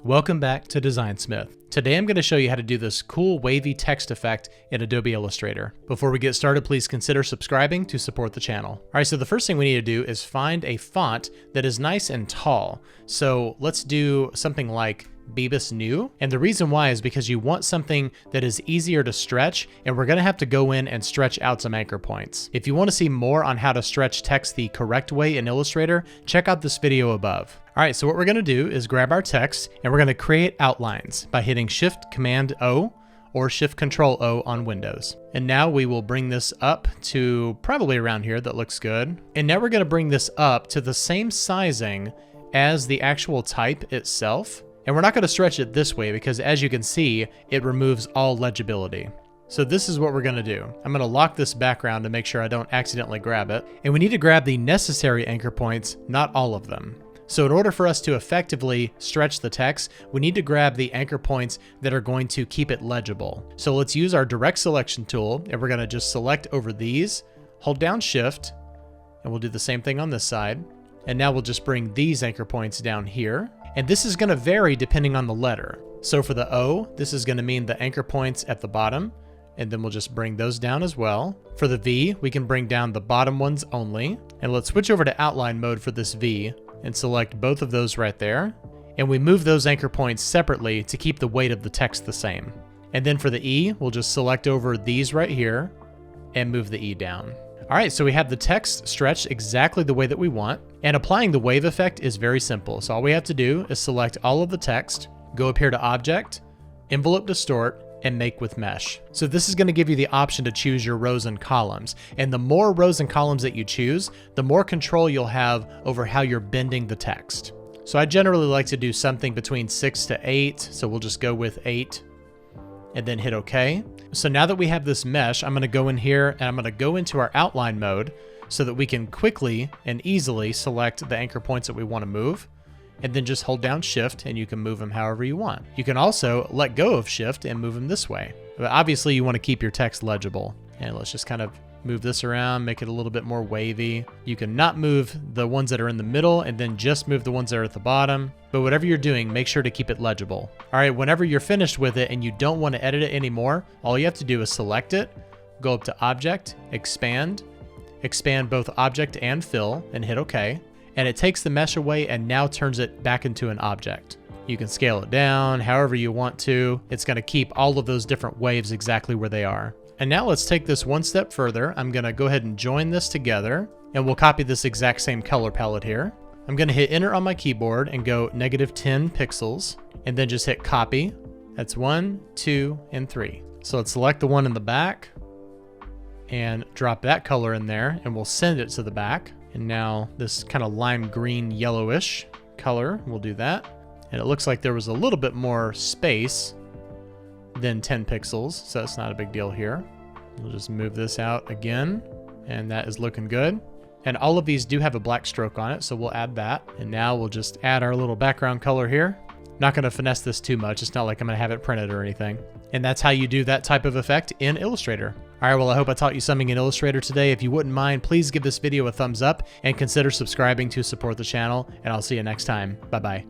Welcome back to Designsmith. Today I'm going to show you how to do this cool wavy text effect in Adobe Illustrator. Before we get started, please consider subscribing to support the channel. All right, so the first thing we need to do is find a font that is nice and tall. So let's do something like Bebas New. And the reason why is because you want something that is easier to stretch, and we're going to have to go in and stretch out some anchor points. If you want to see more on how to stretch text the correct way in Illustrator, check out this video above. All right, so what we're going to do is grab our text and we're going to create outlines by hitting Shift-Command-O or Shift-Control-O on Windows. And now we will bring this up to probably around here. That looks good. And now we're going to bring this up to the same sizing as the actual type itself. And we're not going to stretch it this way because, as you can see, it removes all legibility. So this is what we're going to do. I'm going to lock this background to make sure I don't accidentally grab it. And we need to grab the necessary anchor points, not all of them. So in order for us to effectively stretch the text, we need to grab the anchor points that are going to keep it legible. So let's use our direct selection tool, and we're going to just select over these, hold down Shift, and we'll do the same thing on this side. And now we'll just bring these anchor points down here. And this is going to vary depending on the letter. So for the O, this is going to mean the anchor points at the bottom, and then we'll just bring those down as well. For the V, we can bring down the bottom ones only. And let's switch over to outline mode for this V and select both of those right there. And we move those anchor points separately to keep the weight of the text the same. And then for the E, we'll just select over these right here and move the E down. All right, so we have the text stretched exactly the way that we want, and applying the wave effect is very simple. So all we have to do is select all of the text, go up here to Object, Envelope Distort, and Make with Mesh. So this is going to give you the option to choose your rows and columns. And the more rows and columns that you choose, the more control you'll have over how you're bending the text. So I generally like to do something between 6 to 8, so we'll just go with 8. And then hit OK. So now that we have this mesh, I'm going to go in here and I'm going to go into our outline mode so that we can quickly and easily select the anchor points that we want to move. And then just hold down Shift and you can move them however you want. You can also let go of Shift and move them this way. But obviously you want to keep your text legible. And let's just kind of move this around, make it a little bit more wavy. You can not move the ones that are in the middle and then just move the ones that are at the bottom. But whatever you're doing, make sure to keep it legible. All right, whenever you're finished with it and you don't want to edit it anymore, all you have to do is select it, go up to Object, Expand both Object and Fill, and hit OK. And it takes the mesh away and now turns it back into an object. You can scale it down however you want to. It's going to keep all of those different waves exactly where they are. And now let's take this one step further. I'm going to go ahead and join this together, and we'll copy this exact same color palette here. I'm going to hit Enter on my keyboard and go -10 pixels, and then just hit Copy. That's 1, 2, and 3. So let's select the one in the back and drop that color in there, and we'll send it to the back. And now this kind of lime green yellowish color, we'll do that. And it looks like there was a little bit more space than 10 pixels, so that's not a big deal here. We'll just move this out again, and that is looking good. And all of these do have a black stroke on it, so we'll add that. And now we'll just add our little background color here. Not going to finesse this too much. It's not like I'm going to have it printed or anything. And that's how you do that type of effect in Illustrator. All right, well, I hope I taught you something in Illustrator today. If you wouldn't mind, please give this video a thumbs up and consider subscribing to support the channel, and I'll see you next time. Bye-bye.